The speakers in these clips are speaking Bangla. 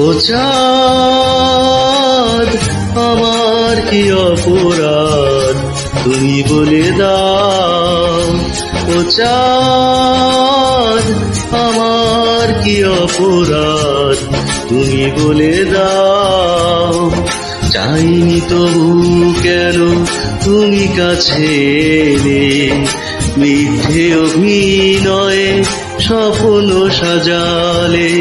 ও চাঁদ আমার কি অপরাধ তুমি বলে দাও। ও চাঁদ আমার কি অপরাধ তুমি বলে দাও। চাইনি তবু কেন তুমি কাছে এলে, মিথ্যে অভিনয়ে স্বপ্ন সাজালে।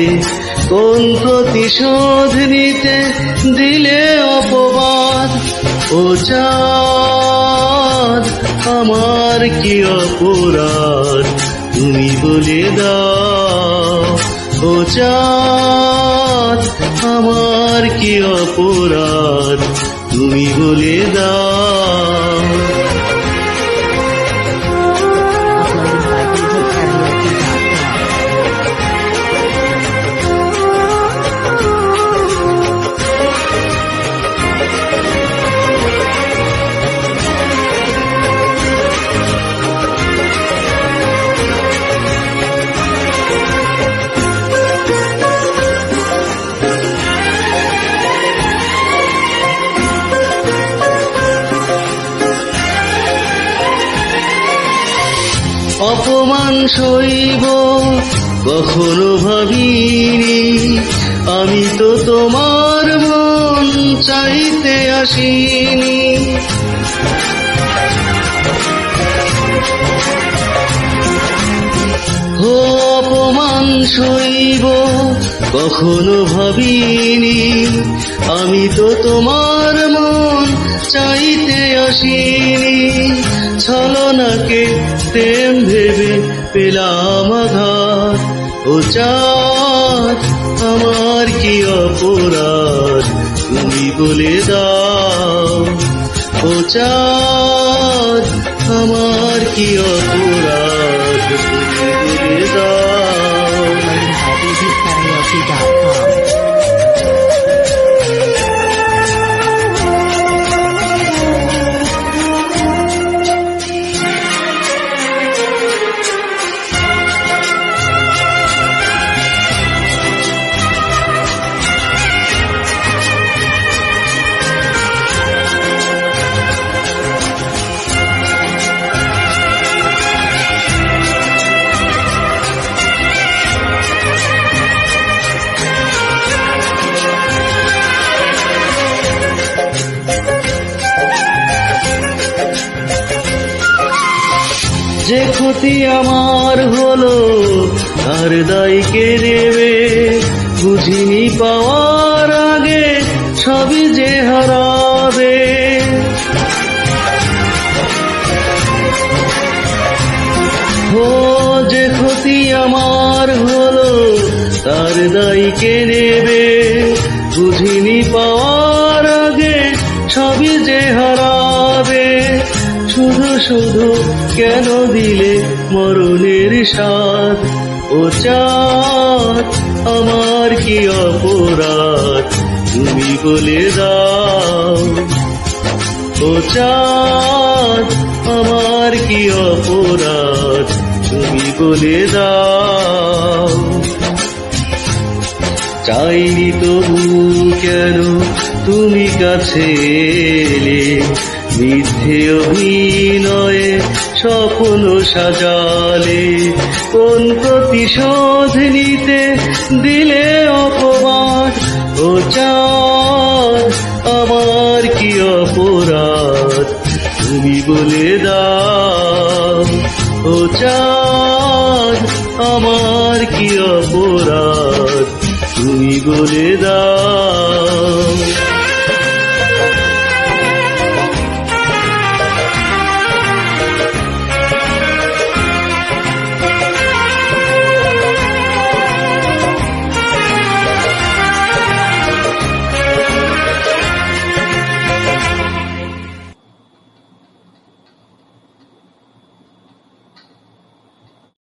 কোন প্রতিশোধ নিতে দিলে অপবাদ। ও চাঁদ আমার কি অপরাধ তুমি বলে দাও। ও চাঁদ আমার কি অপরাধ তুমি বলে দাও। অপমান সইব কখনো ভাবিনি, আমি তো তোমার মন চাইতে আসিনি। অপমান সইব কখনো ভাবিনি, আমি তো তোমার মন চাইতে আসিনি। ছলনাকে প্রেম ভেবে পেলাম আঘাত। ও চাঁদ আমার কি অপরাধ তুমি বলে দাও। ও চাঁদ আমার কি অপরাধ তুমি বলে দাও। যে ক্ষতি আমার হলো তার দায় কে নেবে, বুঝিনি পাওয়ার আগে সবই যে হারাবে। ও যে ক্ষতি আমার হলো তার দায় কে নেবে, বুঝিনি পাওয়ার আগে সবই যে হারাবে। শুধু শুধু কেন দিলে মরণের স্বাদ। ও চাঁদ আমার কি অপরাধ তুমি বলে দাও। ও চাঁদ আমার কি অপরাধ তুমি বলে দাও। চাইনি তবু কেন তুমি কাছে এলে, মিথ্যে অভিনয়ে স্বপ্ন সাজালে। কোন প্রতিশোধ নিতে দিলে অপবাদ। ও চাঁদ আমার কি অপরাধ তুমি বলে দাও। ও চাঁদ আমার কি অপরাধ তুমি বলে দাও।